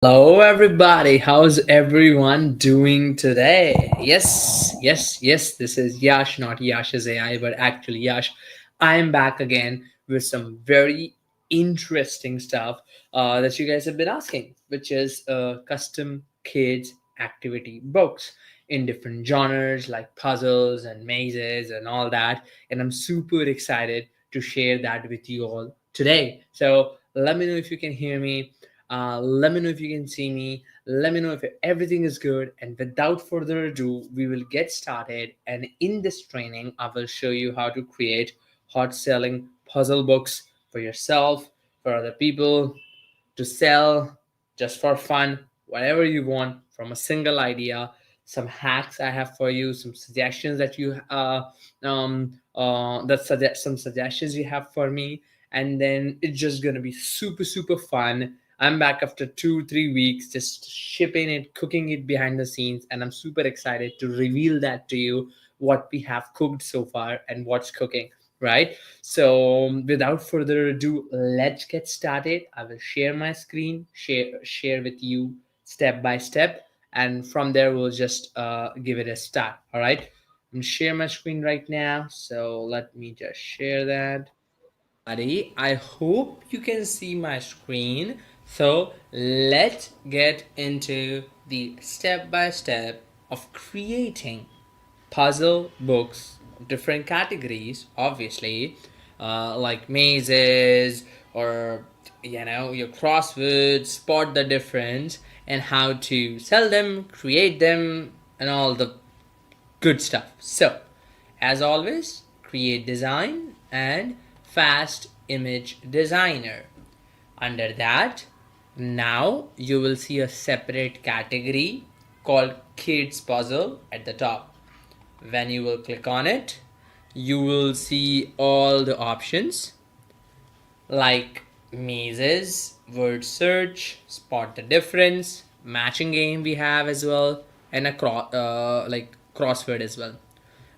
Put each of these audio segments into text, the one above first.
Hello, everybody. How's everyone doing today? Yes. This is Yash, not Yash's AI, but actually Yash. I'm back again with some very interesting stuff that you guys have been asking, which is custom kids activity books in different genres like puzzles and mazes and all that. And I'm super excited to share that with you all today. So let me know if you can hear me. Let me know if you can see me. Let me know if everything is good. And without further ado, we will get started. And in this training, I will show you how to create hot selling puzzle books for yourself, for other people, to sell just for fun, whatever you want from a single idea. Some hacks I have for you, some suggestions that some suggestions you have for me, and then it's just gonna be super fun. I'm back after 2-3 weeks, just shipping it, cooking it behind the scenes, and I'm super excited to reveal that to you what we have cooked so far and what's cooking, right? So without further ado, let's get started. I will share my screen, share with you step by step, and from there we'll just give it a start. All right. I'm share my screen right now. So let me just share that. Buddy, I hope you can see my screen. So let's get into the step by step of creating puzzle books of different categories, obviously, like mazes or your crosswords, spot the difference, and how to sell them, create them, and all the good stuff. So as always, create design and fast image designer. Under that, now you will see a separate category called kids puzzle at the top. When you will click on it, you will see all the options like mazes, word search, spot the difference, matching game we have as well, and a crossword as well.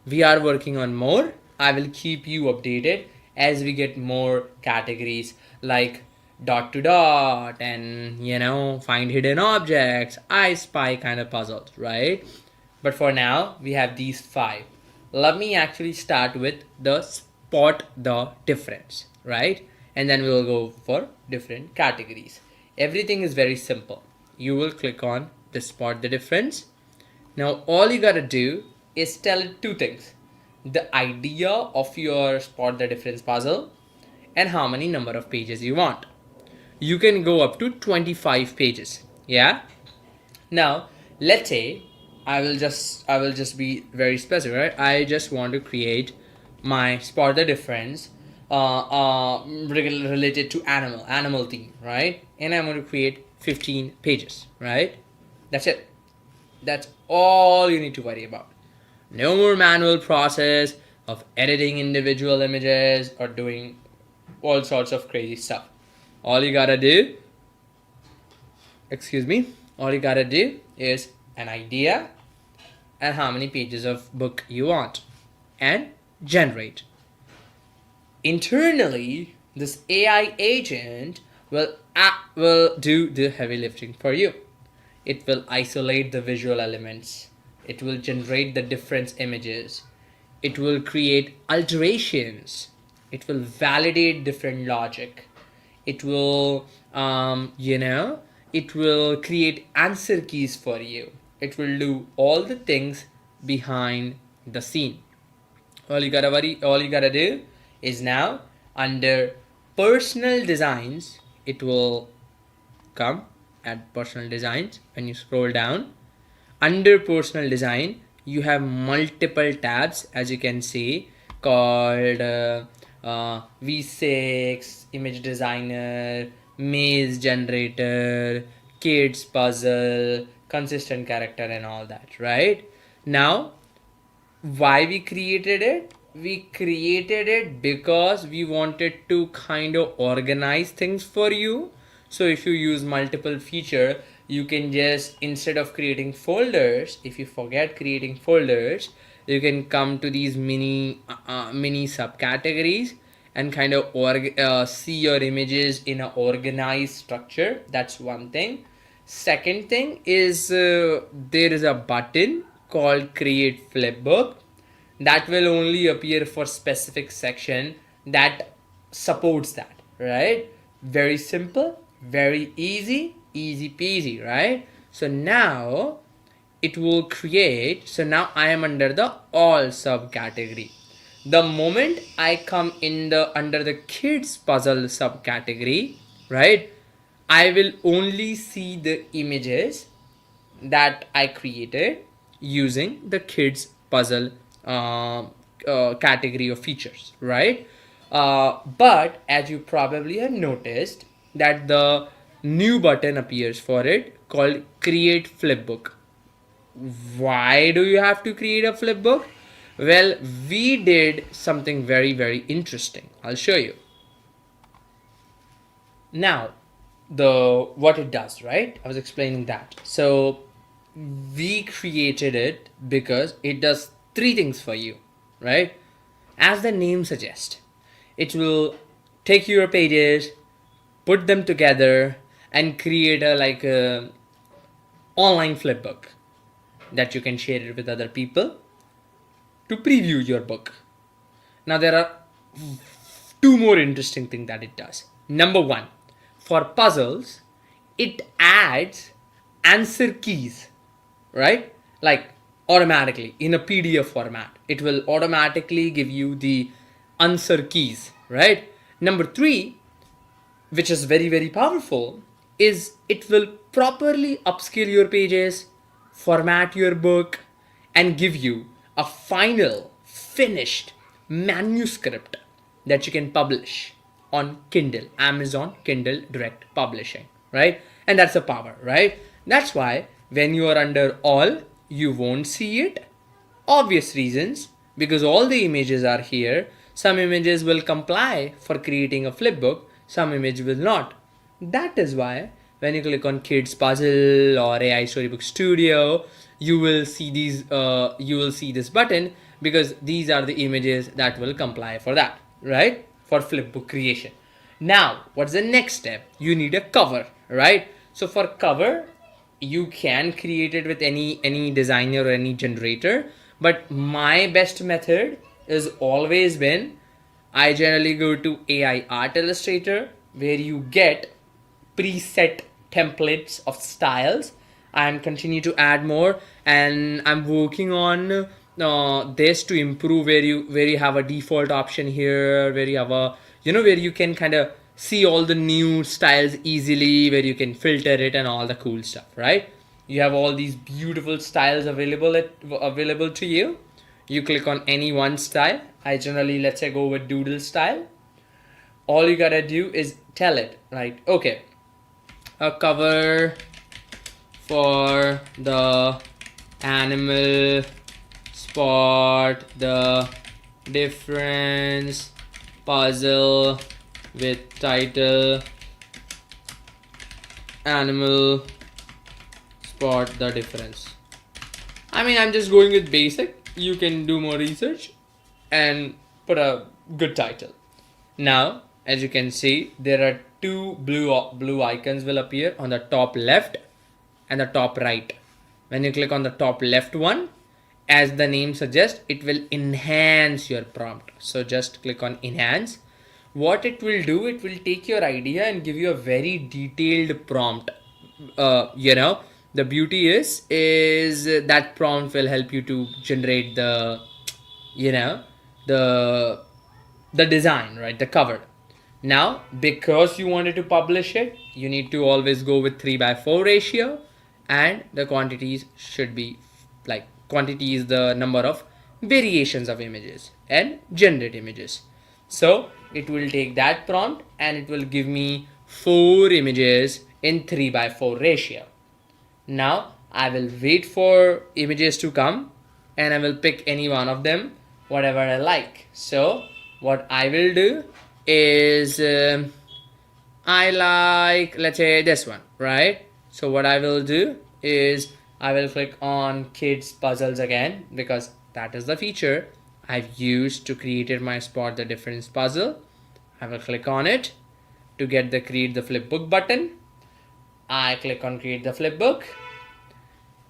We are working on more. I will keep you updated as we get more categories like dot to dot and find hidden objects, I spy kind of puzzles, right? But for now, we have these five. Let me actually start with the spot the difference, right? And then we'll go for different categories. Everything is very simple. You will click on the spot the difference. Now, all you gotta do is tell it two things: the idea of your spot the difference puzzle and how many number of pages you want. You can go up to 25 pages. Yeah. Now, let's say I will just be very specific, right? I just want to create my spot the difference related to animal theme, right? And I'm going to create 15 pages, right? That's it. That's all you need to worry about. No more manual process of editing individual images or doing all sorts of crazy stuff. All you gotta do, excuse me, all you gotta do is an idea and how many pages of book you want and generate. Internally, this AI agent will do the heavy lifting for you. It will isolate the visual elements. It will generate the different images. It will create alterations. It will validate different logic. It will, it will create answer keys for you. It will do all the things behind the scene. All you gotta do is now under personal designs, it will come at personal designs. When you scroll down under personal design, you have multiple tabs, as you can see, called v6, image designer, maze generator, kids puzzle, consistent character, and all that, right? Now, why we created it? We created it because we wanted to kind of organize things for you. So if you use multiple feature, you can just, instead of creating folders, if you forget creating folders, you can come to these mini subcategories and kind of see your images in an organized structure. That's one thing. Second thing is there is a button called create flipbook that will only appear for specific section that supports that, right? Very simple, very easy, easy peasy, right? So now it will create, so now I am under the all subcategory. The moment I come in the under the kids puzzle subcategory, right, I will only see the images that I created using the kids puzzle category of features, right? But as you probably have noticed that the new button appears for it called create flipbook. Why do you have to create a flipbook? Well, we did something very, very interesting. I'll show you. Now, the what it does, right? I was explaining that. So we created it because it does three things for you, right? As the name suggests, it will take your pages, put them together, and create a like a online flipbook that you can share it with other people to preview your book. Now there are two more interesting things that it does. Number one, for puzzles, it adds answer keys, right? Like automatically in a PDF format, it will automatically give you the answer keys, right? Number three, which is very, very powerful, is it will properly upscale your pages, format your book, and give you a final, finished manuscript that you can publish on Kindle, Amazon Kindle Direct Publishing, right? And that's the power, right? That's why when you are under all, you won't see it. Obvious reasons, because all the images are here. Some images will comply for creating a flipbook, some image will not. That is why when you click on Kids Puzzle or AI Storybook Studio, you will see these. You will see this button because these are the images that will comply for that, right? For flipbook creation. Now, what's the next step? You need a cover, right? So for cover, you can create it with any designer or any generator, but my best method is always been I generally go to AI Art Illustrator where you get preset templates of styles. I'm continue to add more, and I'm working on this to improve where you have a default option here, where you have a where you can kind of see all the new styles easily, where you can filter it and all the cool stuff, right? You have all these beautiful styles available to you. You click on any one style. I generally, let's say, go with doodle style. All you gotta do is tell it, right? Okay, a cover for the animal spot the difference puzzle with title animal spot the difference. I mean, I'm just going with basic. You can do more research and put a good title. Now, as you can see, there are two blue icons will appear on the top left and the top right. When you click on the top left one, as the name suggests, it will enhance your prompt. So just click on enhance. What it will do, it will take your idea and give you a very detailed prompt. The beauty is that prompt will help you to generate the the design, right? The cover. Now, because you wanted to publish it, you need to always go with 3:4 ratio, and the quantities should be like quantity is the number of variations of images and generate images. So it will take that prompt and it will give me 4 images in 3:4 ratio. Now I will wait for images to come and I will pick any one of them, whatever I like. So what I will do is I like, let's say, this one, right? So what I will do is I will click on kids puzzles again because that is the feature I've used to create my spot the difference puzzle. I will click on it to get the create the flipbook button. I click on create the flipbook.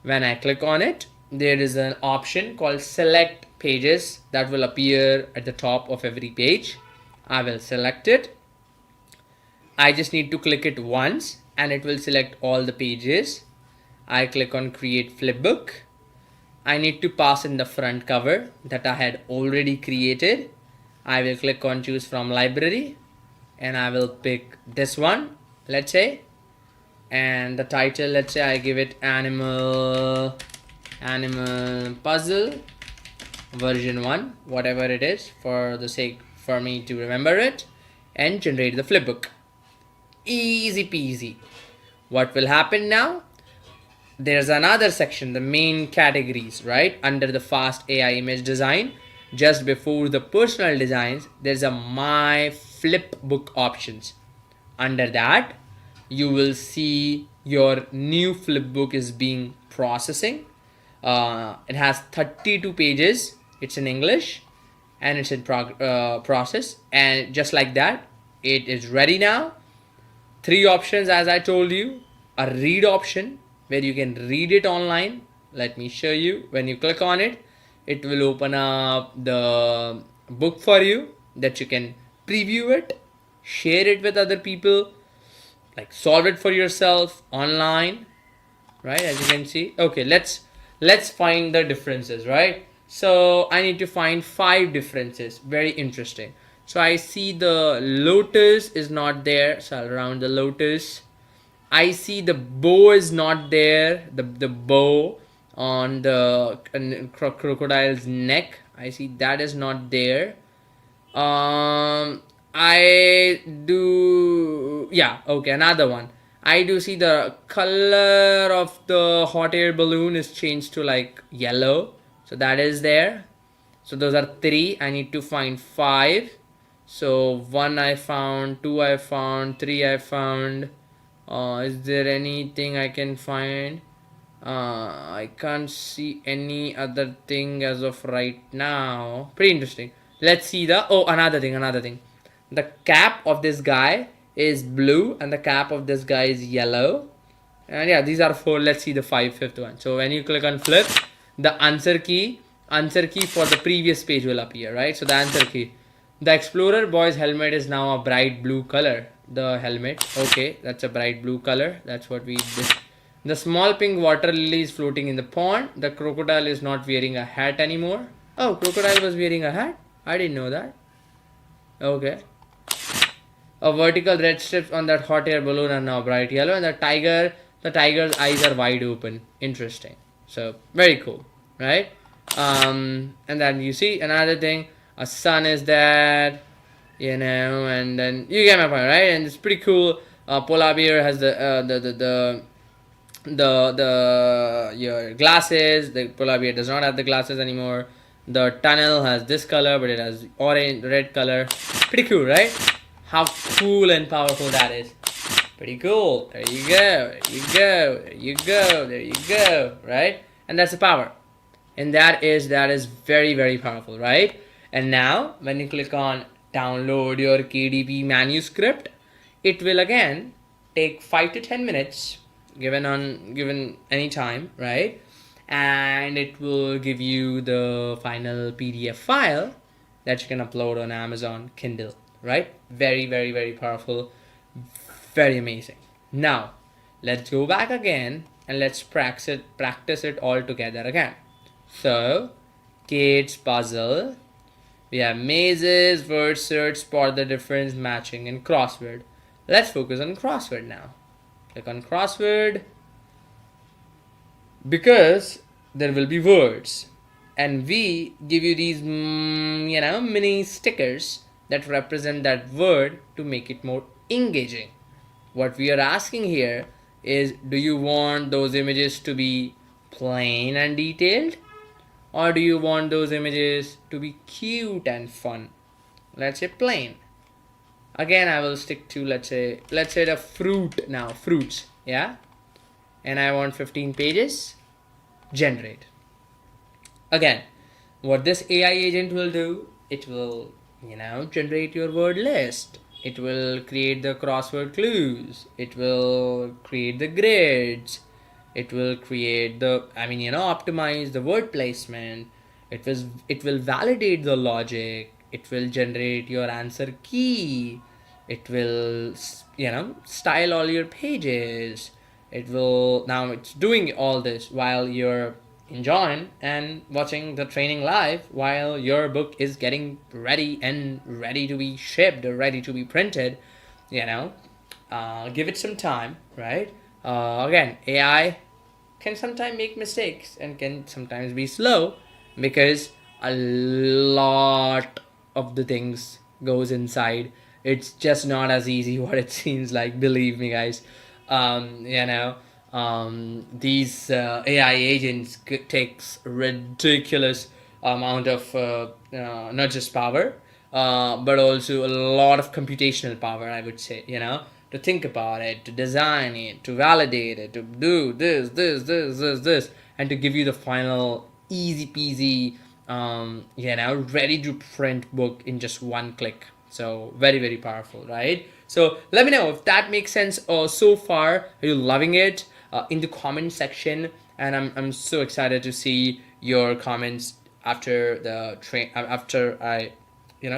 When I click on it, there is an option called select pages that will appear at the top of every page. I will select it. I just need to click it once and it will select all the pages. I click on create flipbook. I need to pass in the front cover that I had already created. I will click on choose from library and I will pick this one, let's say, and the title, let's say I give it animal puzzle version 1, whatever it is, for the sake for me to remember it, and generate the flipbook. Easy peasy. What will happen now? There's another section, the main categories, right? Under the fast AI image design, just before the personal designs, there's a my flipbook options. Under that, you will see your new flipbook is being processing. It has 32 pages. It's in English and it's in process, and just like that, it is ready now. 3 options, as I told you. A read option where you can read it online. Let me show you. When you click on it, it will open up the book for you that you can preview it, share it with other people, like solve it for yourself online, right? As you can see. Okay, let's find the differences, right? So I need to find 5 differences. Very interesting. So I see the lotus is not there, so I'll round the lotus. I see the bow is not there, the bow on the crocodile's neck. I see that is not there. I do, yeah, okay, another one. I do see the color of the hot air balloon is changed to like yellow, so that is there. So those are 3. I need to find 5. So 1 I found, 2 I found, 3 I found. Is there anything I can find? I can't see any other thing as of right now. Pretty interesting. Let's see the, oh, another thing. The cap of this guy is blue and the cap of this guy is yellow. And yeah, these are 4. Let's see the 5th one. So when you click on flip, the answer key for the previous page will appear, right? So the answer key. The explorer boy's helmet is now a bright blue color. The helmet, okay, that's a bright blue color. That's what we did. The small pink water lily is floating in the pond. The crocodile is not wearing a hat anymore. Oh, crocodile was wearing a hat? I didn't know that. Okay. A vertical red strips on that hot air balloon are now bright yellow, and the tiger's eyes are wide open. Interesting. So very cool, right? And then you see another thing. A sun is there, you know, and then you get my point, right? And it's pretty cool. Polar bear has the your glasses. The polar bear does not have the glasses anymore. The tunnel has this color, but it has orange, red color. Pretty cool, right? How cool and powerful that is. Pretty cool. There you go. There you go. Right? And that's the power. And that is very, very powerful, right? And now when you click on download your KDP manuscript, it will again take 5 to 10 minutes given any time, right? And it will give you the final PDF file that you can upload on Amazon Kindle, right? Very, very, very powerful, very amazing. Now let's go back again and let's practice it all together again. So kids puzzle, we have mazes, word search, spot the difference, matching, and crossword. Let's focus on crossword now. Click on crossword, because there will be words and we give you these mini stickers that represent that word to make it more engaging. What we are asking here is, do you want those images to be plain and detailed, or do you want those images to be cute and fun? Let's say plain. Again, I will stick to, let's say the fruit now, fruits, yeah? And I want 15 pages, generate. Again, what this AI agent will do, it will, generate your word list. It will create the crossword clues. It will create the grids. It will create the, optimize the word placement. It will validate the logic. It will generate your answer key. It will, style all your pages. It will, now it's doing all this while you're enjoying and watching the training live, while your book is getting ready and ready to be shipped or ready to be printed. you know Give it some time, right? Again, AI can sometimes make mistakes and can sometimes be slow, because a lot of the things goes inside. It's just not as easy what it seems like, believe me, guys. These AI agents takes ridiculous amount of not just power, but also a lot of computational power, I would say, to think about it, to design it, to validate it, to do this, and to give you the final easy peasy, ready to print book in just one click. So very, very powerful, right? So let me know if that makes sense so far. Are you loving it? In the comment section, and I'm so excited to see your comments after the after I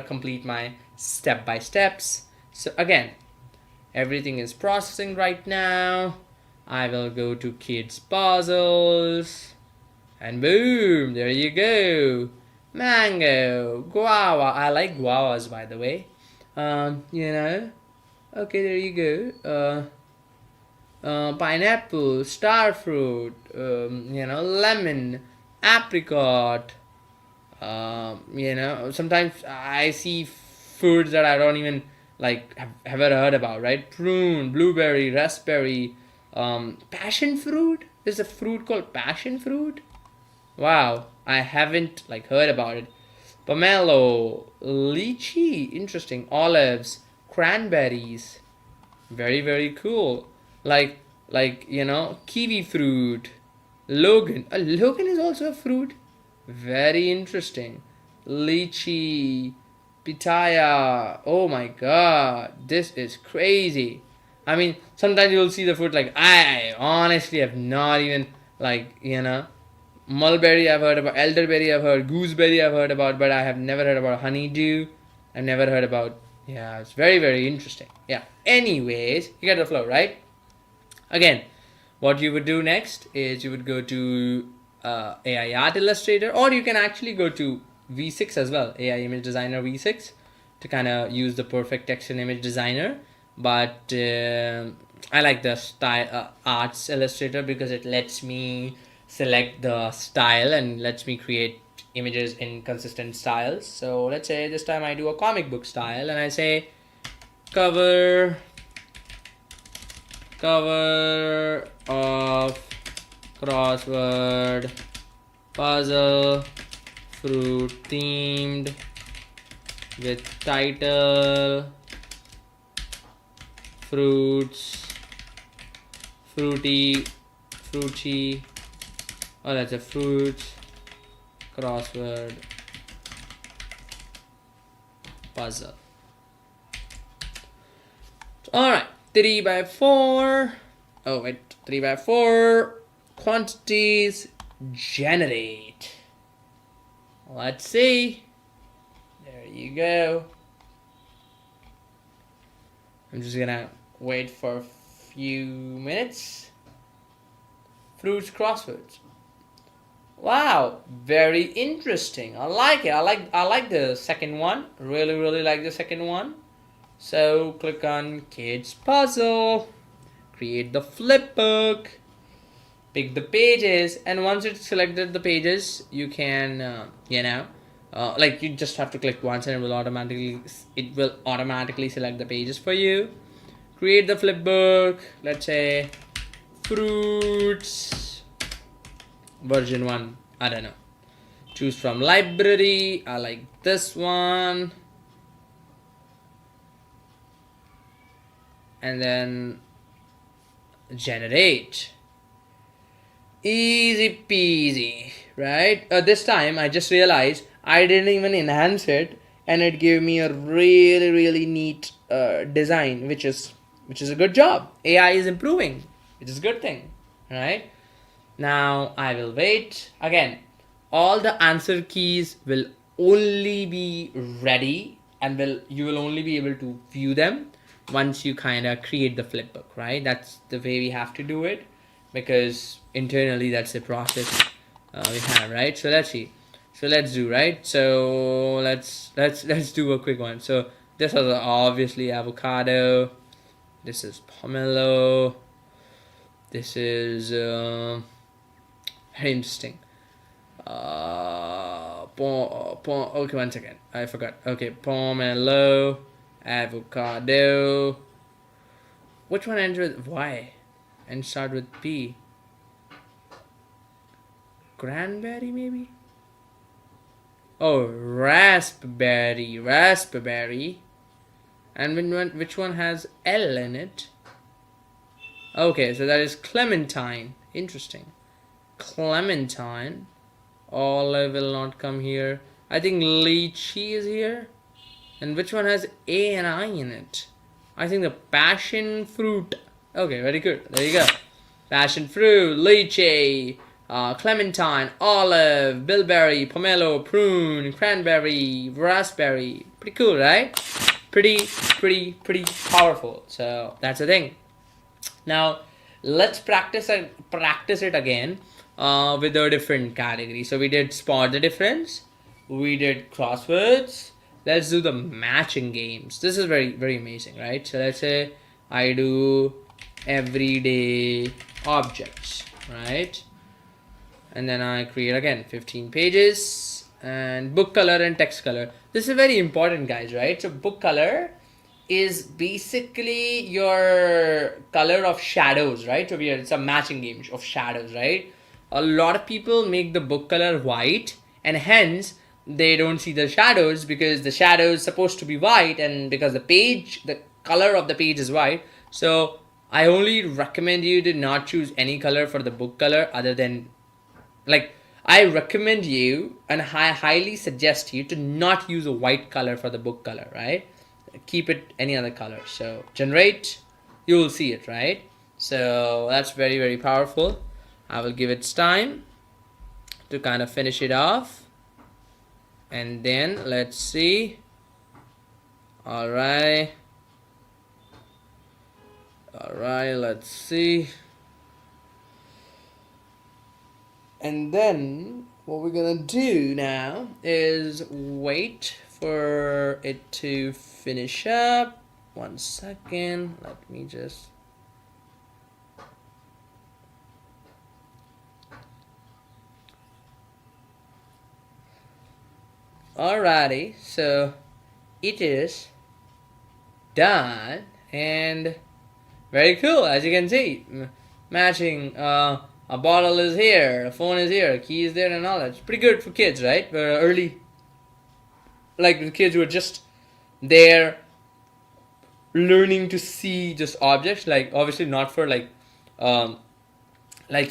complete my step by steps. So again, everything is processing right now. I will go to kids puzzles, and boom, there you go. Mango, guava. I like guavas, by the way. Okay, there you go. Pineapple, star fruit, lemon, apricot. Sometimes I see foods that I don't even have ever heard about, right? Prune, blueberry, raspberry, passion fruit. There's a fruit called passion fruit. Wow, I haven't heard about it. Pomelo, lychee, interesting. Olives, cranberries, very, very cool. Kiwi fruit. Logan. Logan is also a fruit. Very interesting. Lychee. Pitaya. Oh my god. This is crazy. I mean, sometimes you'll see the fruit I honestly have not even mulberry I've heard about, elderberry I've heard, gooseberry I've heard about, but I have never heard about honeydew. I've never heard about. Yeah, it's very, very interesting. Yeah. Anyways, you get the flow, right? Again, what you would do next is you would go to AI Art Illustrator, or you can actually go to V6 as well, AI Image Designer V6, to kind of use the perfect text and image designer. But I like the style Arts Illustrator because it lets me select the style and lets me create images in consistent styles. So let's say this time I do a comic book style and I say cover of crossword puzzle fruit themed with title fruity. Oh, that's a fruit crossword puzzle. Alright, 3x4. Oh wait, 3x4 quantities generate. Let's see. There you go. I'm just gonna wait for a few minutes. Fruits crosswords. Wow, very interesting. I like it. I like the second one. Really, really like the second one. So click on Kids Puzzle, create the flip book, pick the pages, and once it's selected the pages, you can you just have to click once and it will automatically select the pages for you. Create the flip book. Let's say fruits version 1. I don't know. Choose from library. I like this one. And then generate. Easy peasy, right? This time I just realized I didn't even enhance it. and it gave me a really neat design, which is a good job. AI is improving, which is a good thing, right? Now I will wait again. All the answer keys will only be ready, and you will only be able to view them once you kind of create the flipbook, right? That's the way we have to do it, because internally that's the process we have, right? So let's see. So let's do, right. So let's do a quick one. So this is obviously avocado. This is pomelo. This is very interesting. Okay, one second. I forgot. Okay, pomelo, avocado. Which one ends with Y and start with P? Cranberry, maybe? Oh, raspberry. And which one has L in it? Okay, so that is clementine. Interesting. Clementine. Olive will not come here. I think lychee is here. And which one has A and I in it? I think the passion fruit. Okay, very good. There you go. Passion fruit, lychee, clementine, olive, bilberry, pomelo, prune, cranberry, raspberry. Pretty cool, right? Pretty powerful. So that's the thing. Now let's practice it again with a different category. So we did spot the difference, we did crosswords. Let's do the matching games. This is very amazing, right? So let's say I do everyday objects, right? And then I create again 15 pages and book color and text color. This is very important, guys, right? So book color is basically your color of shadows, right? So it's a matching game of shadows, right? A lot of people make the book color white, and hence they don't see the shadows, because the shadow is supposed to be white, and because the color of the page is white. So I only recommend you to not choose any color for the book color other than, like, I recommend you and I highly suggest you to not use a white color for the book color, right? Keep it any other color. So generate, you will see it, right? So that's very powerful. I will give it time to kind of finish it off, and then let's see. All right, let's see. And then what we're gonna do now is wait for it to finish up. 1 second, let me just. Alrighty, so it is done, and very cool. As you can see, matching, a bottle is here, a phone is here, a key is there, and all that. It's pretty good for kids, right? Early, like the kids who are just there learning to see just objects, like obviously not for like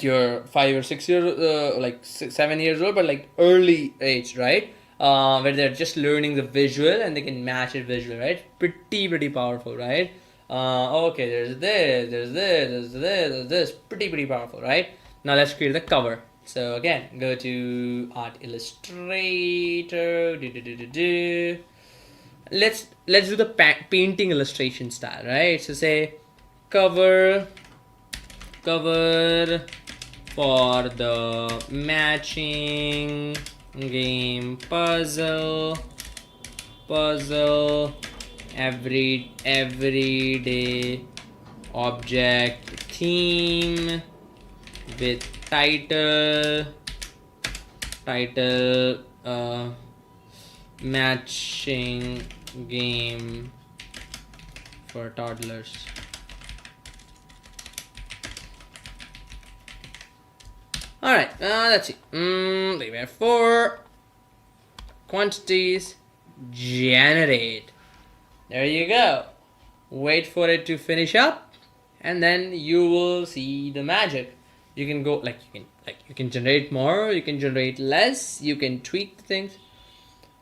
your 5 or 6 years, like 7 years old, but like early age, right? Where they're just learning the visual and they can match it visually, right? Pretty powerful, right? Okay, there's this. Pretty powerful, right? Now let's create the cover. So again, go to Art Illustrator. Let's do the painting illustration style, right? So say cover for the matching game puzzle everyday object theme with title matching game for toddlers. Alright, let's see. Leave it for quantities, generate. There you go. Wait for it to finish up, and then you will see the magic. You can go you can generate more, you can generate less, you can tweak the things.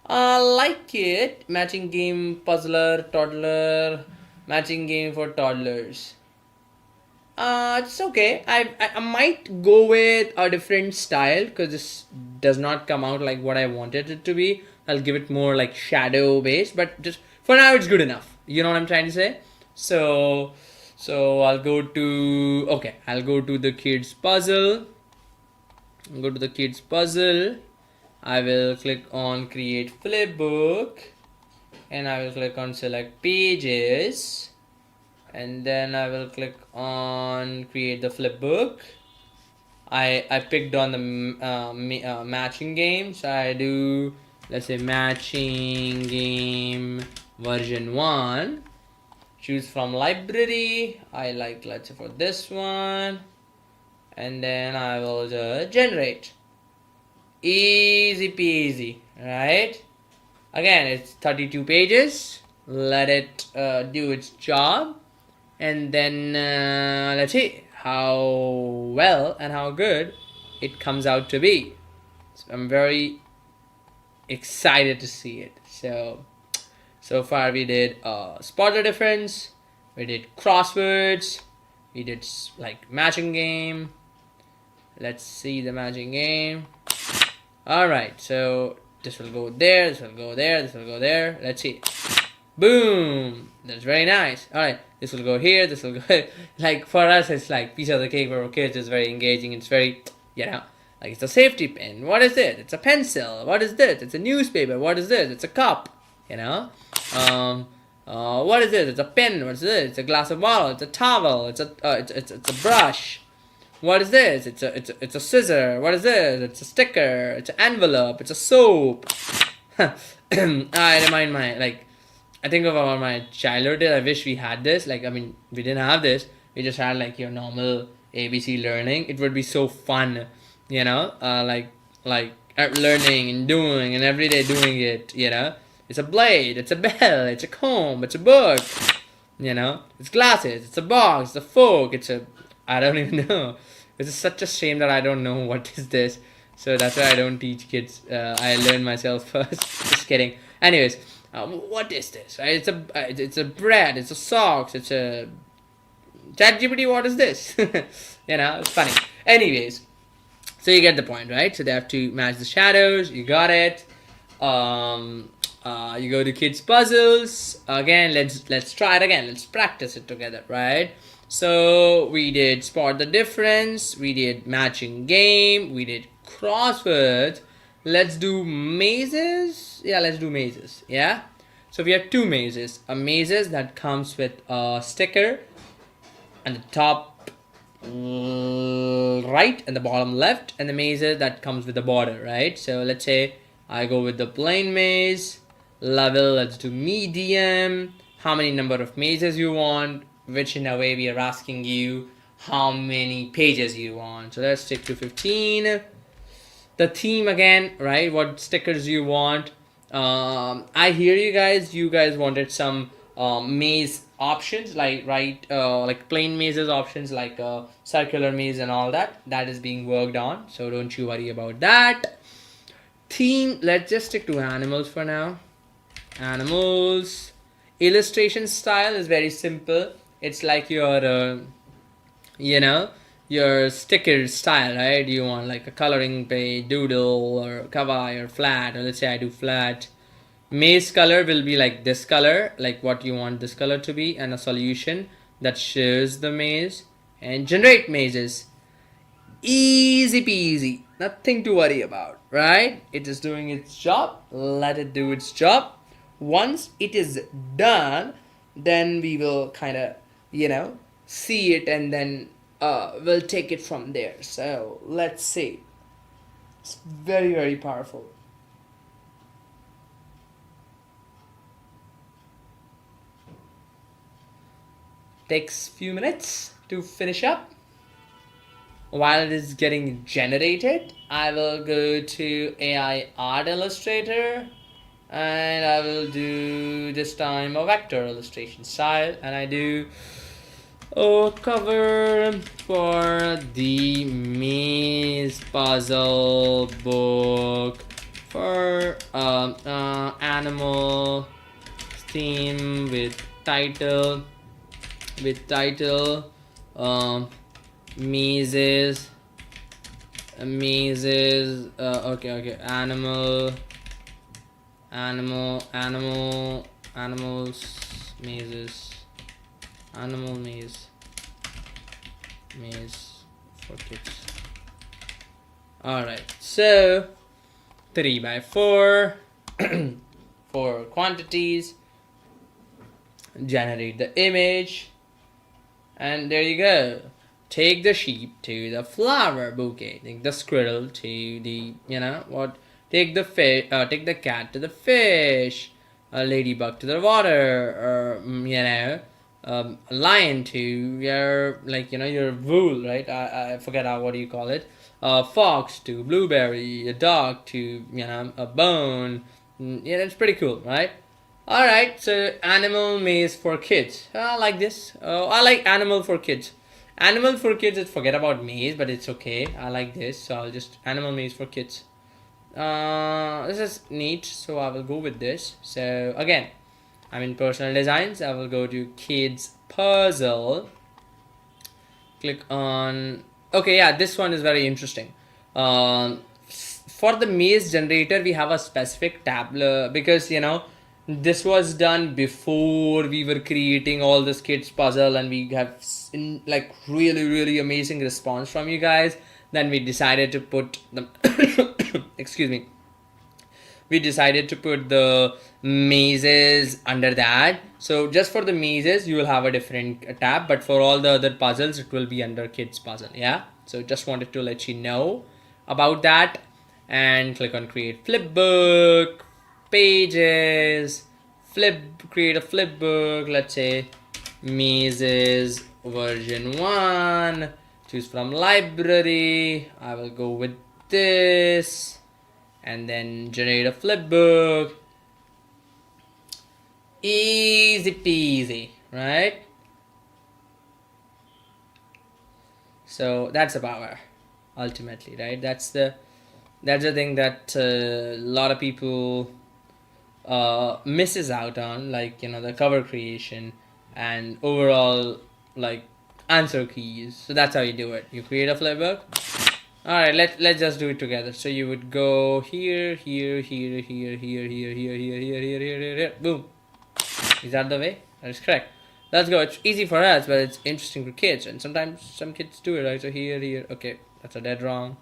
Like it. Matching game, puzzler, toddler, matching game for toddlers. It's okay. I might go with a different style because this does not come out like what I wanted it to be. I'll give it more like shadow based, but just for now it's good enough. You know what I'm trying to say? So, I'll go to I'll go to the kids puzzle. Go to the kids puzzle. I will click on create flipbook, and I will click on select pages, and then I will click on create the flip book. I picked on the matching game, so I do, let's say, matching game version 1. Choose from library. I like, let's say, for this one, and then I will just generate. Easy peasy, right? Again, it's 32 pages. Let it do its job, and then let's see how well and how good it comes out to be. So I'm very excited to see it. So far we did spot the difference, we did crosswords, we did like matching game. Let's see the matching game. All right, so this will go there, this will go there, this will go there. Let's see. Boom! That's very nice. All right, this will go here, this will go like for us it's like piece of the cake. For kids it's very engaging. It's very, like it's a safety pin. What is it? It's a pencil. What is this? It's a newspaper. What is this? It's a cup. What is this? It's a pen. What is this? It's a glass of water. It's a towel. It's a brush. What is this? It's a scissor. What is this? It's a sticker. It's an envelope. It's a soap. I remind I think about my childhood. I wish we had this. We didn't have this. We just had like your normal ABC learning. It would be so fun, learning and doing and every day doing it. It's a blade. It's a bell. It's a comb. It's a book. It's glasses. It's a box. It's a fork. I don't even know. It's such a shame that I don't know what is this. So that's why I don't teach kids. I learn myself first. Just kidding. Anyways, what is this? Right? It's a bread. It's a socks. It's a ChatGPT. What is this? It's funny. Anyways, so you get the point, right? So they have to match the shadows. You got it. You go to kids puzzles again. Let's try it again. Let's practice it together, right? So we did spot the difference, we did matching game, we did crosswords. Let's do mazes. Yeah, let's do mazes. Yeah, so we have two mazes. A mazes that comes with a sticker and the top right and the bottom left, and the mazes that comes with the border, right? So let's say I go with the plain maze level. Let's do medium. How many number of mazes you want, which in a way we are asking you how many pages you want. So let's stick to 15. The theme again, right? What stickers you want. I hear you guys wanted some maze options, like plain mazes options, like circular maze and all that. That is being worked on, so don't you worry about that. Theme, let's just stick to animals for now. Animals. Illustration style is very simple. It's like your your sticker style, right? You want like a coloring page, doodle, or kawaii, or flat, or let's say I do flat. Maze color will be like this color, like what you want this color to be, and a solution that shows the maze, and generate mazes. Easy peasy, nothing to worry about, right? It is doing its job. Let it do its job. Once it is done, then we will kind of see it, and then we'll take it from there. So let's see. It's very, very powerful. Takes few minutes to finish up. While it is getting generated, I will go to AI Art Illustrator, and I will do this time a vector illustration style, and I do cover for the maze puzzle book for animal theme title with title um mazes okay, animals mazes, animal maze for kids. All right, so 3 by 4 for quantities, generate the image, and there you go. Take the sheep to the flower bouquet. Take the squirrel to the, what? Take the fish. Take the cat to the fish. A ladybug to the water. Or a lion to your, your wool, right? I forget what do you call it. A fox to blueberry. A dog to, a bone. Yeah, that's pretty cool, right? All right, so animal maze for kids. I like this. I like animal for kids. Animal for kids, forget about maze, but it's okay. I like this, so I'll just animal maze for kids. This is neat, so I will go with this. So again, I'm in personal designs. I will go to kids puzzle. Click on. Okay, yeah, this one is very interesting. For the maze generator, we have a specific tab because this was done before we were creating all this kids puzzle, and we have like really amazing response from you guys. Then we decided to put the excuse me, we decided to put the mazes under that. So just for the mazes, you will have a different tab, but for all the other puzzles, it will be under kids puzzle. Yeah. So just wanted to let you know about that. And click on create flipbook, pages, create a flipbook. Let's say mazes version 1. Choose from library. I will go with this. And then generate a flipbook. Easy peasy, right? So that's the power, ultimately, right? That's the thing that a lot of people misses out on, like the cover creation and overall like answer keys. So that's how you do it. You create a flipbook. All right, let's just do it together. So you would go here, boom. Is that the way? That is correct. Let's go. It's easy for us, but it's interesting for kids, and sometimes some kids do it. Right? So here. Okay, that's a dead wrong.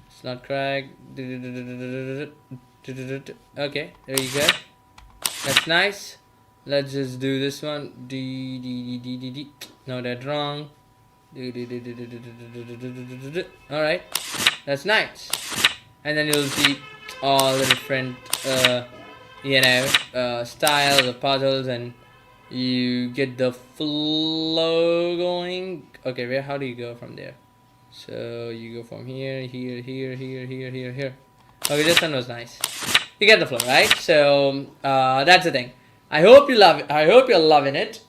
It's not correct. Okay, there you go. That's nice. Let's just do this one. No, that's wrong. Alright, that's nice. And then you'll see all the different styles of puzzles, and you get the flow going. Okay, how do you go from there? So you go from here. Okay, this one was nice. You get the flow, right? So that's the thing. I hope you love it. I hope you're loving it.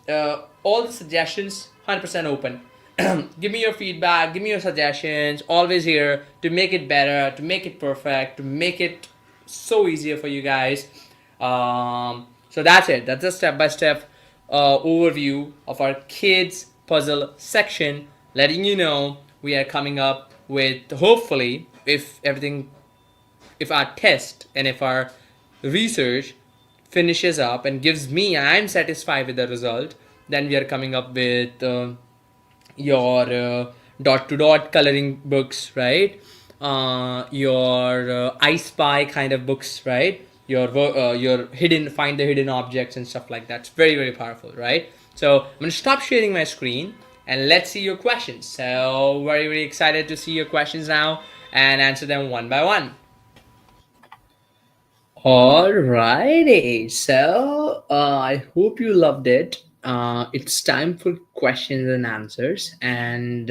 All the suggestions 100% open. Give me your feedback, give me your suggestions. Always here to make it better, to make it perfect, to make it so easier for you guys. So that's it. That's a step-by-step overview of our kids puzzle section, letting you know we are coming up with, hopefully, if our test and if our research finishes up and gives me, I'm satisfied with the result, then we are coming up with your dot to dot coloring books, right? Your I Spy kind of books, right? Your find the hidden objects and stuff like that. It's very powerful, right? So I'm gonna stop sharing my screen and let's see your questions. So very excited to see your questions now and answer them one by one. Alrighty, so I hope you loved it. It's time for questions and answers, and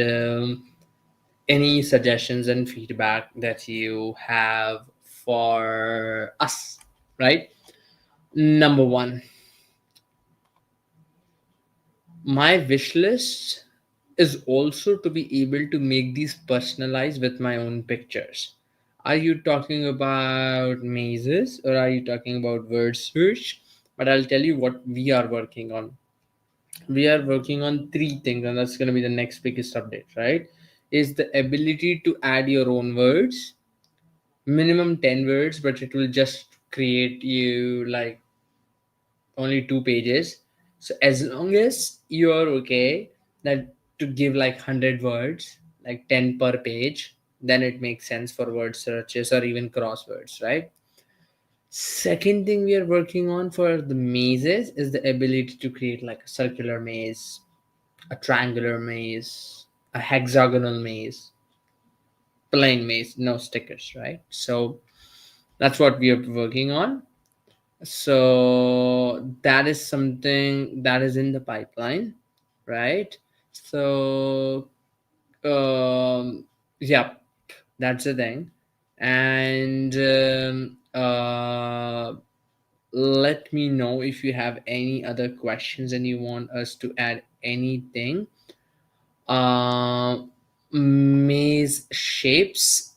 any suggestions and feedback that you have for us, right? Number one, my wish list is also to be able to make these personalized with my own pictures. Are you talking about mazes or are you talking about word search? But I'll tell you what we are working on. We are working on three things, and that's going to be the next biggest update, right? Is the ability to add your own words, minimum 10 words, but it will just create you like only 2 pages. So as long as you're okay that to give like 100 words, like 10 per page, then it makes sense for word searches or even crosswords, right? Second thing we are working on for the mazes is the ability to create like a circular maze, a triangular maze, a hexagonal maze, plain maze, no stickers, right? So that's what we are working on. So that is something that is in the pipeline, right? So yeah, that's the thing. And let me know if you have any other questions and you want us to add anything. Maze shapes,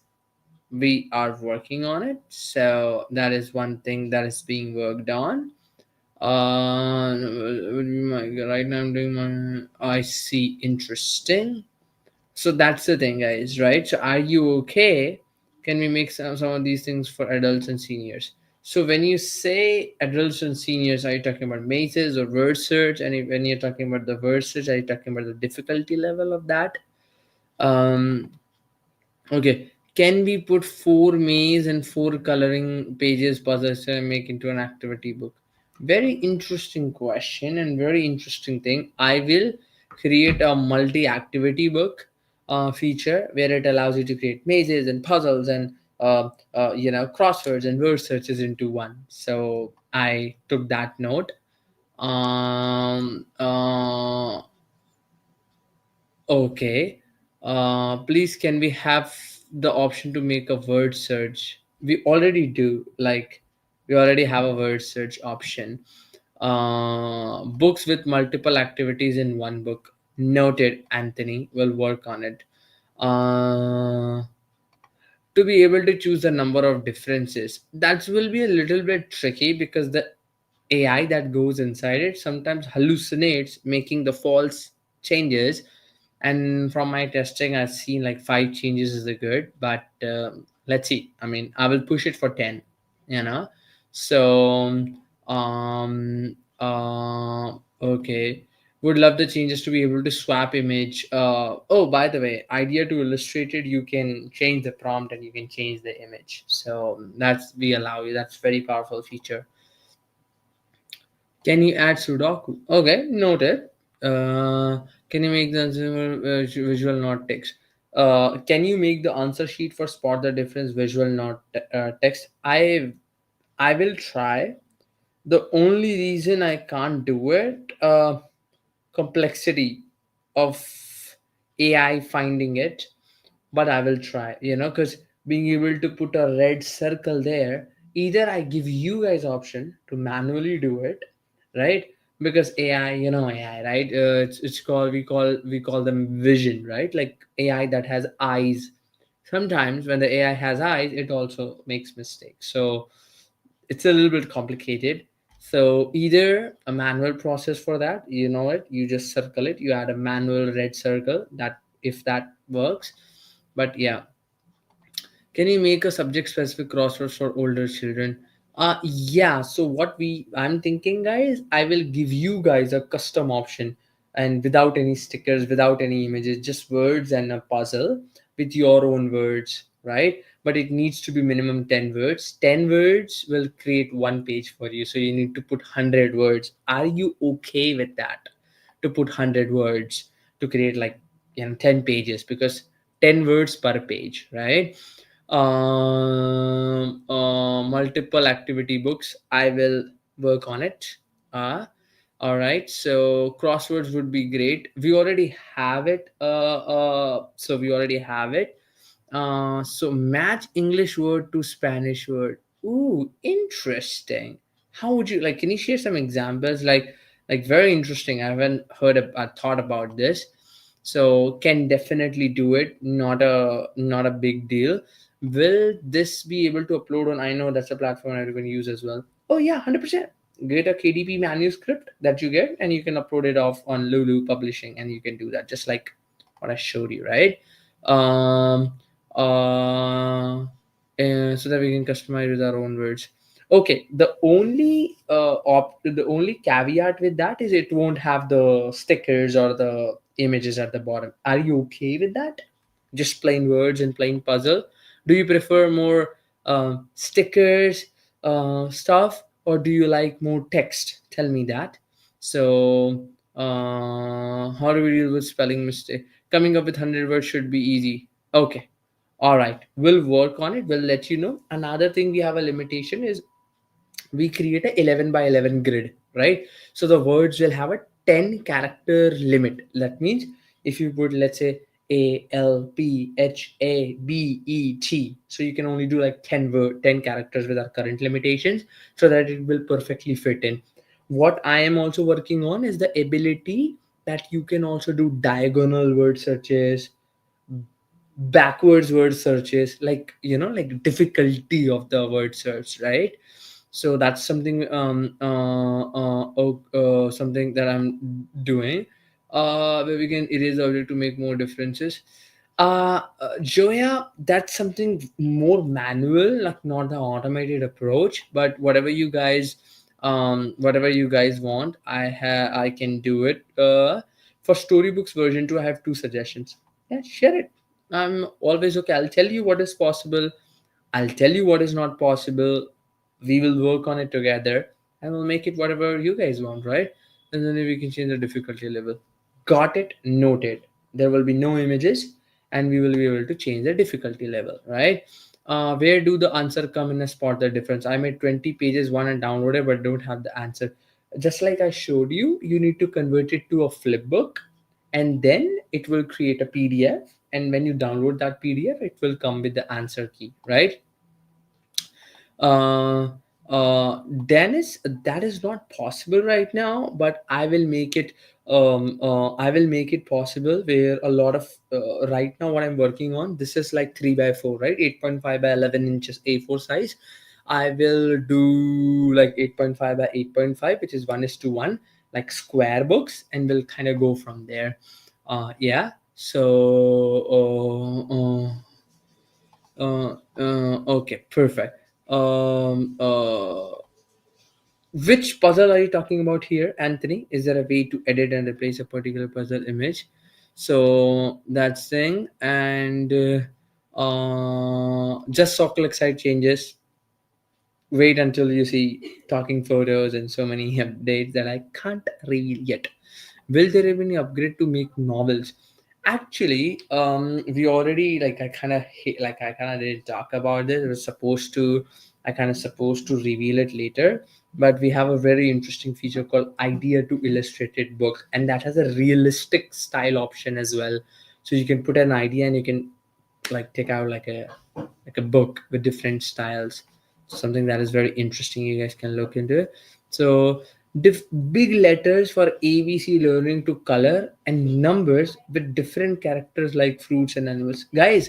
we are working on it, so that is one thing that is being worked on. Right now I'm doing my, I see, interesting. So that's the thing, guys, right? So are you okay? Can we make some of these things for adults and seniors? So when you say adults and seniors, are you talking about mazes or word search? And when you're talking about the word search, are you talking about the difficulty level of that? um Okay. Can we put four maze and four coloring pages puzzles and make into an activity book? Very interesting question and very interesting thing. I will create a multi-activity book feature where it allows you to create mazes and puzzles and crosswords and word searches into one. So I took that note. Um, uh, Okay. Please, can we have the option to make a word search? We already do. Like, we already have a word search option. Books with multiple activities in one book. Noted, Anthony. We'll work on it. Uh, to be able to choose the number of differences, that will be a little bit tricky because the AI that goes inside it sometimes hallucinates, making the false changes. And from my testing, I've seen like 5 changes is a good, but let's see. I mean, I will push it for 10, you know. So, um, okay. Would love the changes to be able to swap image. Oh, by the way, idea to illustrated, you can change the prompt and you can change the image. So that's we allow you. That's very powerful feature. Can you add Sudoku? Okay, noted. Uh, can you make the visual, not text? Can you make the answer sheet for spot the difference visual, not text? I will try. The only reason I can't do it, complexity of AI finding it, but I will try, because being able to put a red circle there, either I give you guys option to manually do it, right? Because AI, AI, right? It's called, we call them vision, right? Like AI that has eyes. Sometimes when the AI has eyes, it also makes mistakes. So it's a little bit complicated. So either a manual process for that, you just circle it, you add a manual red circle, that if that works. But yeah, can you make a subject specific crosswords for older children? Yeah. So what I'm thinking, guys, I will give you guys a custom option, and without any stickers, without any images, just words and a puzzle with your own words, right? But it needs to be minimum 10 words. 10 words will create one page for you. So you need to put 100 words. Are you okay with that? To put 100 words to create like 10 pages, because 10 words per page, right? Multiple activity books, I will work on it. uh all right, so crosswords would be great. We already have it. So we already have it. So match English word to Spanish word. Ooh, interesting. How would you like, can you share some examples? Like very interesting. I haven't thought about this. so can definitely do it. Not a big deal. Will this be able to upload on? I know that's a platform everyone use as well. Oh yeah, 100%. Get a KDP manuscript that you get, and you can upload it off on Lulu Publishing, and you can do that just like what I showed you, right? Um, so that we can customize with our own words. Okay, the only caveat with that is it won't have the stickers or the images at the bottom. Are you okay with that? Just plain words and plain puzzle. Do you prefer more stickers stuff, or do you like more text? Tell me that. So how do we deal with spelling mistake? Coming up with 100 words should be easy. Okay, all right, we'll work on it. We'll let you know. Another thing we have a limitation is we create a 11 by 11 grid, right? So the words will have a 10 character limit. That means if you put, let's say, ALPHABET, so you can only do like 10 characters with our current limitations, so that it will perfectly fit in. What I am also working on is the ability that you can also do diagonal word searches, backwards word searches, like like difficulty of the word search, right? So that's something something that I'm doing, where we can erase the object to make more differences. Joya, that's something more manual, like not the automated approach, but whatever you guys want, I can do it. For storybooks version 2, I have two suggestions. Yeah, share it. I'm always okay. I'll tell you what is possible, I'll tell you what is not possible. We will work on it together, and we'll make it whatever you guys want, right? And then we can change the difficulty level. Got it? Noted. There will be no images, and we will be able to change the difficulty level, right? Where do the answer come in? A spot the difference. I made 20 pages one and downloaded, but don't have the answer. Just like I showed you, you need to convert it to a flip book, and then it will create a PDF. And when you download that PDF, it will come with the answer key, right? uh, Dennis, that is not possible right now, but I will make it possible, where a lot of right now what I'm working on, this is like 3 by 4, right? 8.5 by 11 inches A4 size. I will do like 8.5 by 8.5, which is 1:1, like square books, and we'll kind of go from there. Yeah. So okay, perfect. Um, uh, which puzzle are you talking about here, Anthony? Is there a way to edit and replace a particular puzzle image? So that's thing, and just so click side changes. Wait until you see talking photos and so many updates that I can't reveal yet. Will there be any upgrade to make novels? Actually, we already, like I kind of didn't talk about this. It was supposed to, I kind of supposed to reveal it later, but we have a very interesting feature called idea to illustrated book, and that has a realistic style option as well. So you can put an idea and you can like take out like a book with different styles. Something that is very interesting. You guys can look into it. So big letters for ABC learning to color, and numbers with different characters like fruits and animals. Guys,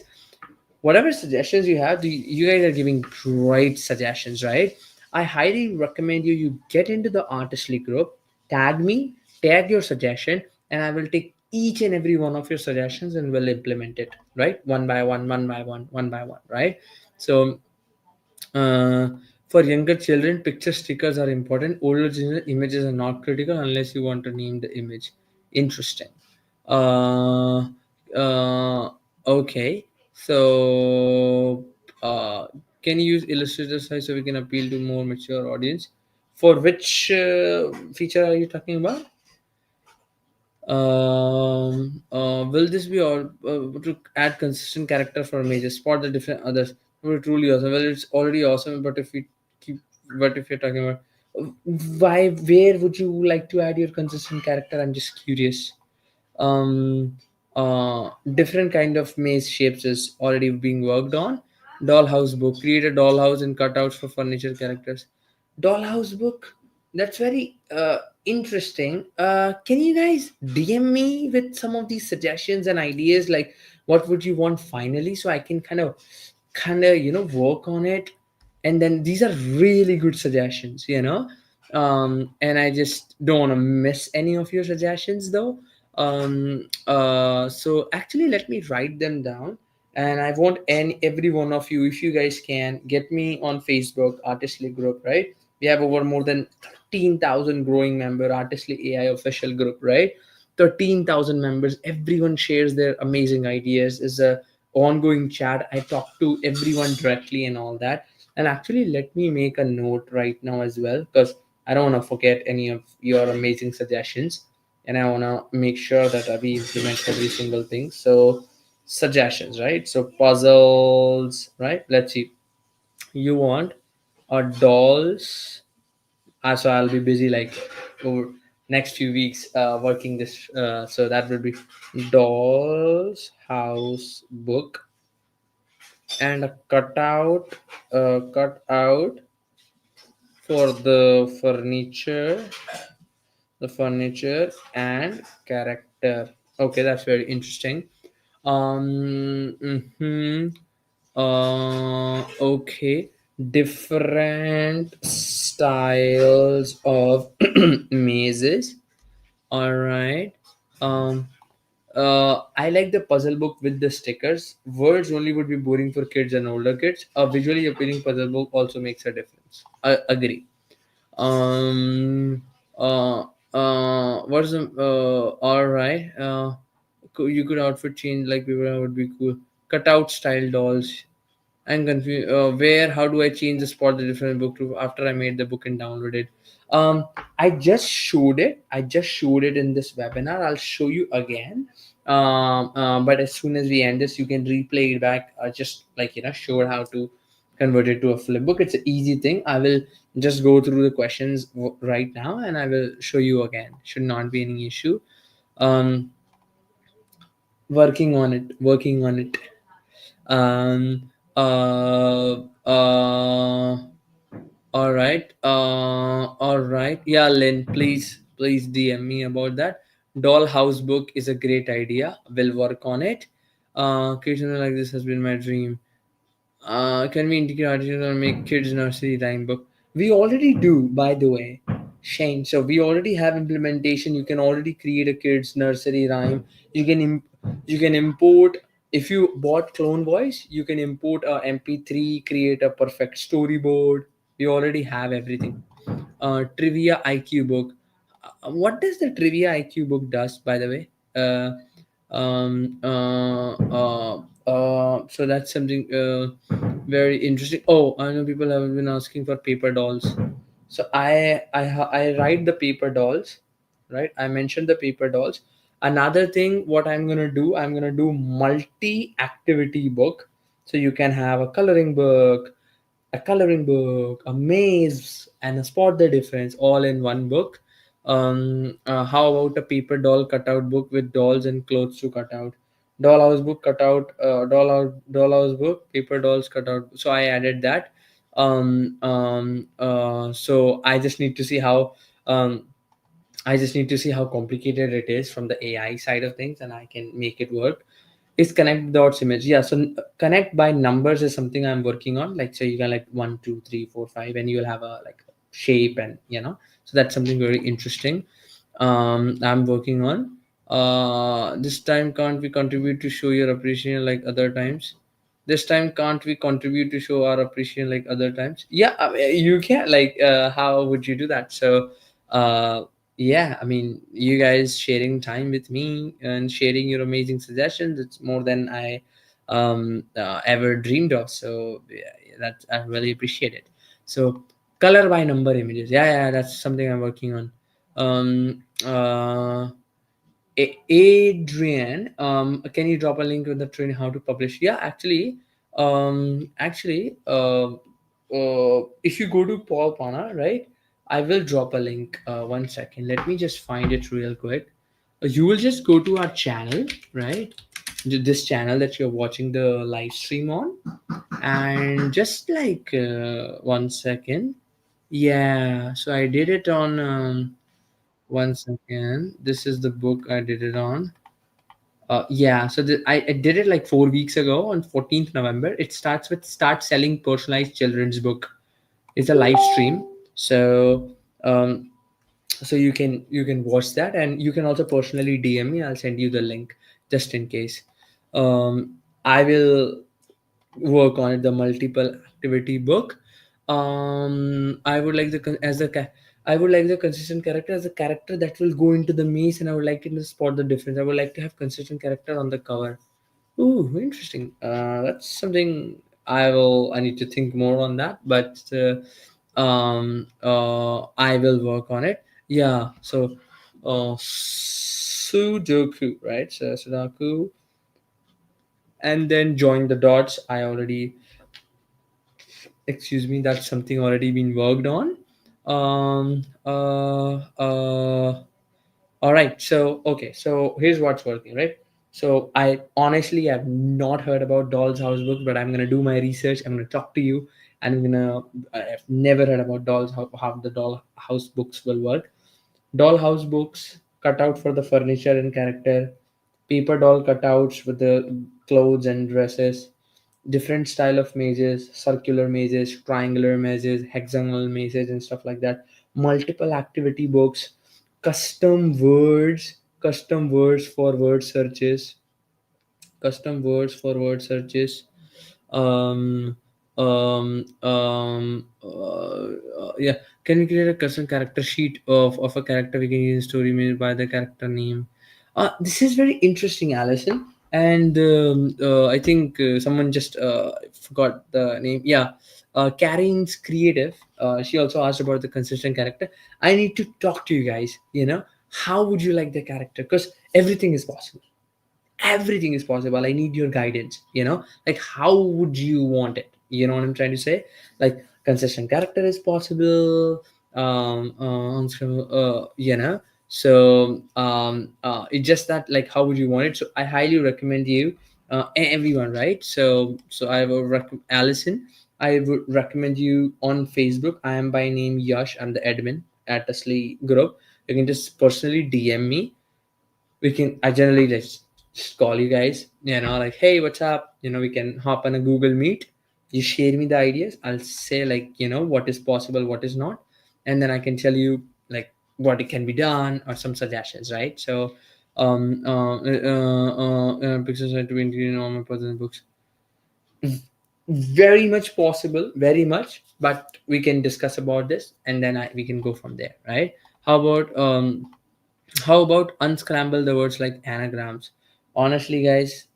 whatever suggestions you have, you guys are giving great suggestions, right? I highly recommend you get into the artistry group, tag me, tag your suggestion, and I will take each and every one of your suggestions and will implement it, right? One by one, one by one, one by one, right? So uh, for younger children, picture stickers are important. Older children, images are not critical unless you want to name the image. Interesting. Uh, uh, okay. So, can you use Illustrator size so we can appeal to more mature audience? For which feature are you talking about? Will this be all to add consistent character for images? Spot the different others. Will truly awesome. Well, it's already awesome, but if we keep, but if you're talking about why, where would you like to add your consistent character? I'm just curious. Um, Different kind of maze shapes is already being worked on. Dollhouse book. Create a dollhouse and cutouts for furniture characters. Dollhouse book. That's very interesting. Can you guys DM me with some of these suggestions and ideas? Like, what would you want finally, so I can kind of work on it. And then these are really good suggestions, and I just don't want to miss any of your suggestions though. So actually, let me write them down. And I want every one of you, if you guys can get me on Facebook Artistly group, right? We have over more than 13,000 growing member Artistly AI official group, right? 13,000 members. Everyone shares their amazing ideas. Is a ongoing chat. I talk to everyone directly and all that. And actually, let me make a note right now as well, because I don't want to forget any of your amazing suggestions, and I want to make sure that we implement every single thing. So suggestions, right? So puzzles, right? Let's see. You want a dolls. So I'll be busy like over next few weeks working this. So that will be dolls house book, and a cutout for the furniture and character. Okay, that's very interesting. Mhm. Okay. Different styles of mazes. All right. Um, I like the puzzle book with the stickers. Words only would be boring for kids and older kids. A visually appealing puzzle book also makes a difference. I agree. Um. What's the? All right. You could outfit change like people would be cool. Cutout style dolls. I'm confused. Where? How do I change the spot the different book to after I made the book and downloaded? Um, I just showed it. I just showed it in this webinar. I'll show you again. But as soon as we end this, you can replay it back. Just like show how to convert it to a flip book. It's an easy thing. I will just go through the questions right now, and I will show you again. Should not be any issue. Um, working on it. Working on it. Um, uh, uh, all right. All right. Yeah, Lynn, please DM me about that. Dollhouse book is a great idea. We'll work on it. Creating like this has been my dream. Can we integrate articles or make kids nursery rhyme book? We already do, by the way, Shane. So we already have implementation. You can already create a kids nursery rhyme. You can you can import. If you bought Clone Voice, you can import a MP3, create a perfect storyboard. We already have everything. Trivia IQ book. What does the Trivia IQ book does, by the way? Uh, so that's something very interesting. Oh, I know people have been asking for paper dolls. So I write the paper dolls, right? I mentioned the paper dolls. Another thing, what I'm gonna do multi activity book. So you can have a coloring book, a maze, and a spot the difference all in one book. How about a paper doll cutout book with dolls and clothes to cut out? Dollhouse book cutout, dollhouse book, paper dolls cutout. So I added that. So um, I just need to see how complicated it is from the AI side of things, and I can make it work. Is connect dots image. Yeah, so connect by numbers is something I'm working on. Like, so you can like 1 2 3 4 5, and you'll have a like shape, and so that's something very interesting. I'm working on. This time can't we contribute to show your appreciation like other times? This time can't we contribute to show our appreciation like other times? Yeah, I mean, you can like. How would you do that? So, uh, yeah, I mean, you guys sharing time with me and sharing your amazing suggestions, it's more than I ever dreamed of. So yeah, that I really appreciate it. So color by number images, yeah, that's something I'm working on. um uh Adrian, can you drop a link with the training how to publish? Yeah, if you go to Paul Pana, right? I will drop a link. 1 second. Let me just find it real quick. You will just go to our channel, right? This channel that you're watching the live stream on, and just like 1 second, Yeah, so I did it on one second. This is the book I did it on. Yeah, so I did it like 4 weeks ago on 14th November. It starts with start selling personalized children's book. It's a live stream. So um, so you can watch that, and you can also personally DM me. I'll send you the link just in case. I will work on it, the multiple activity book. I would like the I would like the consistent character as a character that will go into the maze, and I would like it to spot the difference. I would like to have consistent character on the cover. Ooh, interesting. That's something I need to think more on that, but I will work on it. Yeah. So Sudoku, right? So Sudoku, and then join the dots. I already, excuse me, that's something already been worked on. Um. All right. So, okay. So here's what's working, right? So I honestly have not heard about Doll's House book, but I'm gonna do my research. I'm gonna talk to you, and I've never heard about how the Doll House books will work. Doll House books cut out for the furniture and character, paper doll cutouts with the clothes and dresses, different style of mazes, circular mazes, triangular mazes, hexagonal mazes, and stuff like that. Multiple activity books, custom words for word searches, um yeah, can we create a custom character sheet of a character we can use in story made by the character name? This is very interesting, Allison. And I think someone just forgot the name. Yeah, Karin's creative. She also asked about the consistent character. I need to talk to you guys. How would you like the character? Because everything is possible, everything is possible. I need your guidance. Like, how would you want it? You know what I'm trying to say? Like, consistent character is possible. It's just that, like, how would you want it? So I highly recommend you, everyone, right? So I will Allison, I would recommend you on Facebook. I am by name Yash. I'm the admin at the Slee group. You can just personally DM me. I generally just call you guys, like, hey, what's up? We can hop on a Google Meet. You share me the ideas. I'll say, like, what is possible, what is not, and then I can tell you, like, what it can be done or some suggestions, right? So pictures are to be included in all my personal books. Very much possible, very much, but we can discuss about this, and then we can go from there, right? How about unscramble the words like anagrams? Honestly, guys,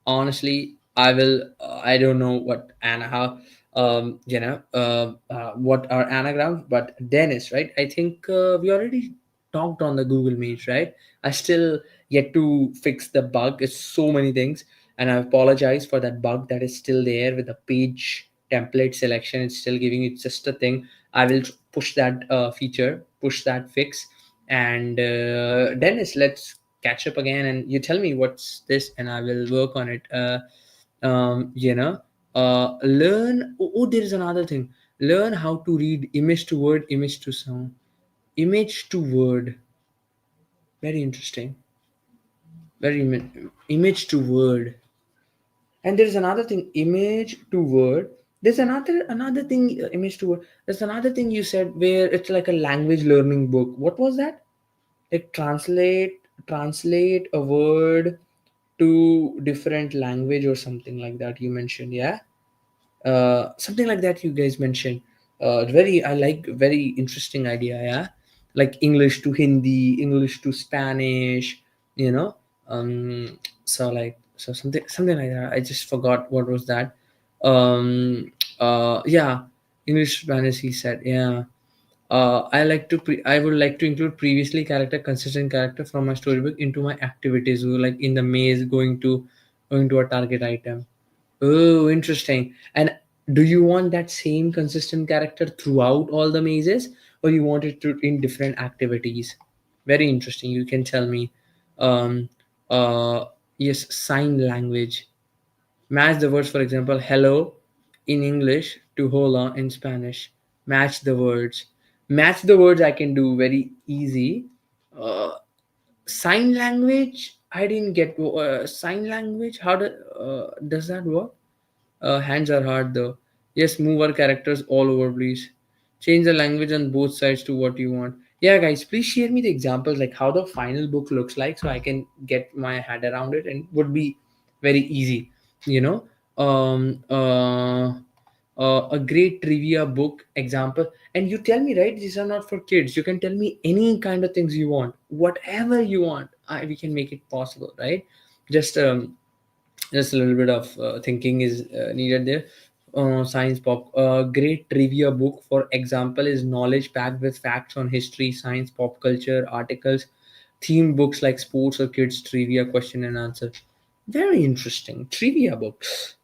honestly, I don't know what and how what are anagrams, but Dennis, right? I think we already talked on the Google Meet, right? I still yet to fix the bug. It's so many things, and I apologize for that bug that is still there with the page template selection. It's still giving, it's just a thing. I will push that feature, push that fix. And Dennis, let's catch up again, and you tell me what's this, and I will work on it. Um, you know, Learn. Oh, there is another thing. Learn how to read image to word, image to sound, image to word. Very interesting. Image to word. And there's another thing, image to word. There's another thing, image to word. There's another thing you said where it's like a language learning book. What was that? Like, translate a word to different language or something like that you mentioned, yeah? Something like that you guys mentioned. Very, I like, very interesting idea, yeah? Like English to Hindi, English to Spanish, you know um so something like that. I just forgot what was that. Yeah, English, Spanish, he said, yeah. I would like to include previously character, consistent character from my storybook into my activities, like in the maze, going to a target item. Oh, interesting. And do you want that same consistent character throughout all the mazes, or you want it to in different activities? Very interesting. You can tell me. Um, uh, yes, sign language. Match the words, for example, hello in English to hola in Spanish. Match the words. Match the words I can do very easy. uh, Sign language, I didn't get sign language. How does that work? Hands are hard though. Yes, move our characters all over, please. Change the language on both sides to what you want. Yeah, guys, please share me the examples, like how the final book looks like, so I can get my head around it, and would be very easy. You know, um, uh, a great trivia book example. And you tell me, right? These are not for kids. You can tell me any kind of things you want, whatever you want. We can make it possible, right? Just just a little bit of thinking is needed there. Science pop, great trivia book for example is knowledge packed with facts on history, science, pop culture, articles, theme books like sports or kids trivia, question and answer. Very interesting. Trivia books,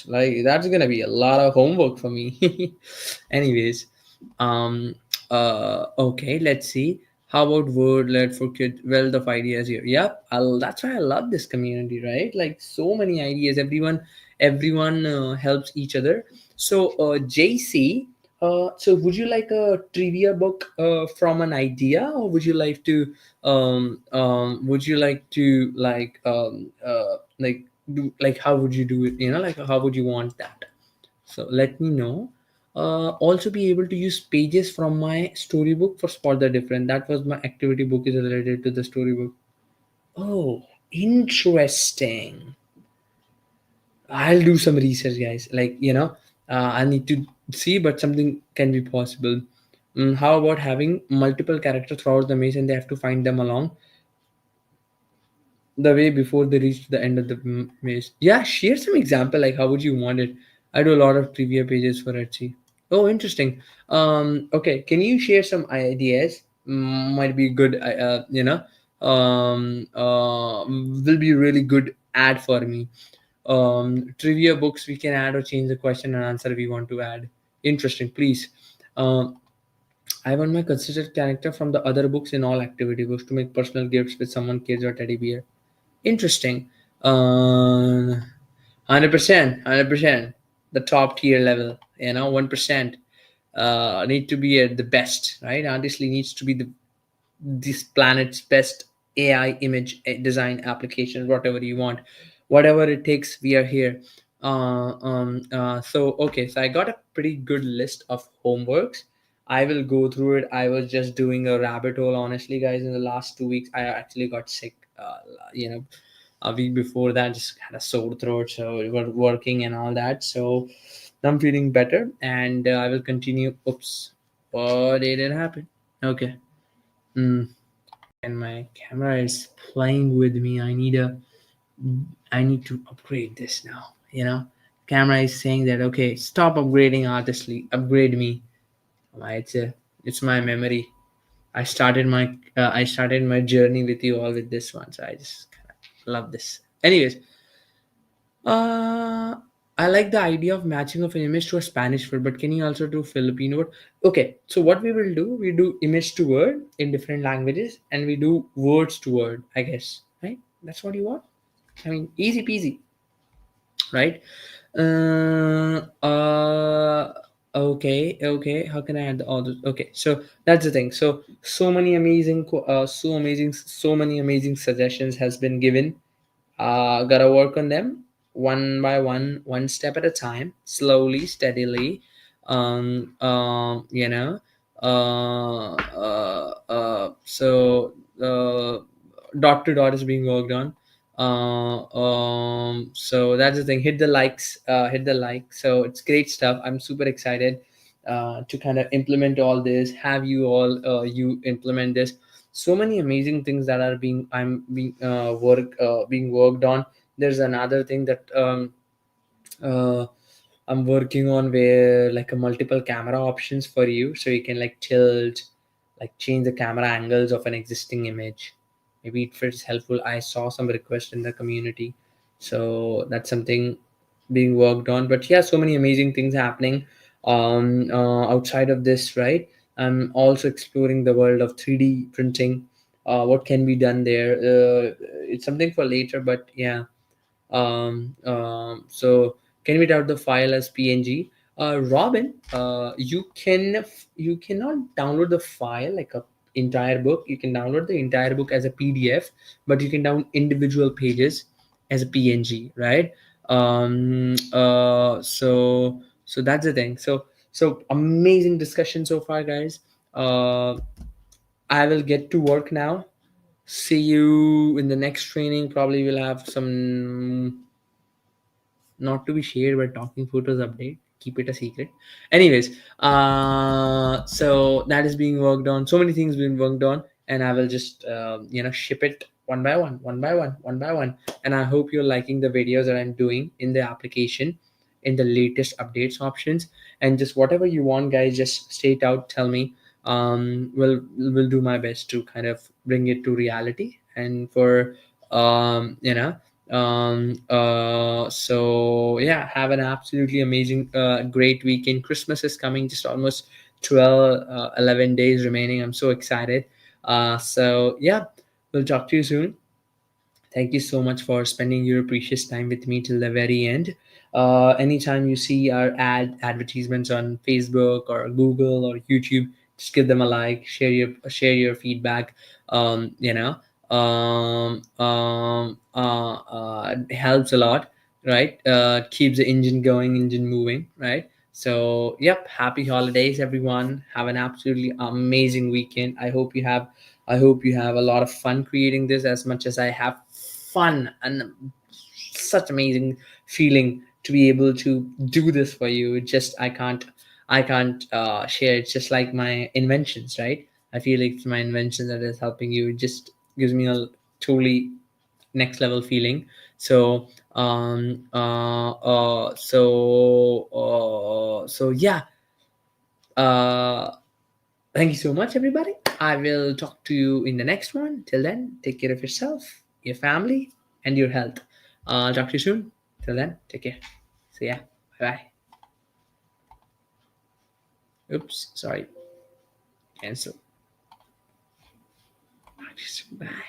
like that's gonna be a lot of homework for me. Anyways, um okay, let's see. How about word led for kids? Wealth of ideas here. Yep, that's why I love this community, right? Like so many ideas. Everyone helps each other. So, JC, so would you like a trivia book from an idea, or would you like to like do, like how would you do it? Like how would you want that? So let me know. Also be able to use pages from my storybook for spot the difference. That was my activity book is related to the storybook. Oh, interesting. I'll do some research, guys. I need to see, but something can be possible. How about having multiple characters throughout the maze and they have to find them along the way before they reach the end of the maze? Yeah, share some example. Like, how would you want it? I do a lot of trivia pages for Etsy. Oh, interesting. Okay, can you share some ideas? Might be good. Will be really good ad for me. Trivia books we can add or change the question and answer we want to add. Interesting, please. Um, I want my considered character from the other books in all activity books to make personal gifts with someone, kids or teddy bear. Interesting. 100%, 100%. The top tier level, 1%. Need to be at the best, right? Honestly, needs to be this planet's best AI image design application, whatever you want, whatever it takes. We are here. So okay, so I got a pretty good list of homeworks. I will go through it. I was just doing a rabbit hole, honestly, guys. In the last 2 weeks, I actually got sick. You know, a week before that, just had a sore throat, so we were working and all that. So I'm feeling better, and I will continue. Oops, what did it happen? Okay. Mm, and my camera is playing with me. I need to upgrade this now. Camera is saying that okay, stop upgrading artistly, upgrade me. It's my memory. I started my journey with you all with this one, so I just kind of love this. Anyways, uh, I like the idea of matching of an image to a Spanish word, but can you also do Filipino word? Okay, so what we will do, we do image to word in different languages, and we do words to word, I guess, right? That's what you want. I mean, easy peasy, right? Uh, uh, okay. How can I add all this? Okay, so that's the thing. So many amazing, so many amazing suggestions has been given. Gotta work on them one by one step at a time, slowly, steadily. You know. So dot to dot is being worked on. So that's the thing. Hit the like. So it's great stuff. I'm super excited to kind of implement all this. Have you all you implement this? So many amazing things that are being worked on. There's another thing that uh, I'm working on, where like a multiple camera options for you, so you can like tilt, like change the camera angles of an existing image. Maybe it feels helpful. I saw some request in the community, so that's something being worked on. But yeah, so many amazing things happening outside of this, right? I'm also exploring the world of 3D printing. What can be done there? It's something for later, but yeah. So can we route the file as PNG? Robin, you cannot download the file like a entire book. You can download the entire book as a PDF, but you can download individual pages as a PNG, right? So that's the thing. So amazing discussion so far, guys. I will get to work now. See you in the next training. Probably we'll have some not to be shared but talking photos update. Keep it a secret. Anyways, so that is being worked on. So many things being worked on, and I will just ship it one by one, one by one, one by one. And I hope you're liking the videos that I'm doing in the application, in the latest updates options, and just whatever you want, guys. Just state out, tell me. Will do my best to kind of bring it to reality, and for um you know so yeah, have an absolutely amazing great weekend. Christmas is coming, just almost 12 11 days remaining. I'm so excited. So yeah, we'll talk to you soon. Thank you so much for spending your precious time with me till the very end. Anytime you see our advertisements on Facebook or Google or YouTube, just give them a like, share your feedback. Um, you know, it helps a lot, right? Keeps the engine going, engine moving, right? So, yep. Happy holidays, everyone. Have an absolutely amazing weekend. I hope you have a lot of fun creating this as much as I have fun, and such amazing feeling to be able to do this for you. It just I can't share. It's just like my inventions, right? I feel like it's my invention that is helping you. It just gives me a totally next level feeling. So so yeah, uh thank you so much, everybody. I will talk to you in the next one. Till then, take care of yourself, your family, and your health. I'll talk to you soon. Till then, take care. See ya. Bye bye. Oops, sorry. Cancel. Bye.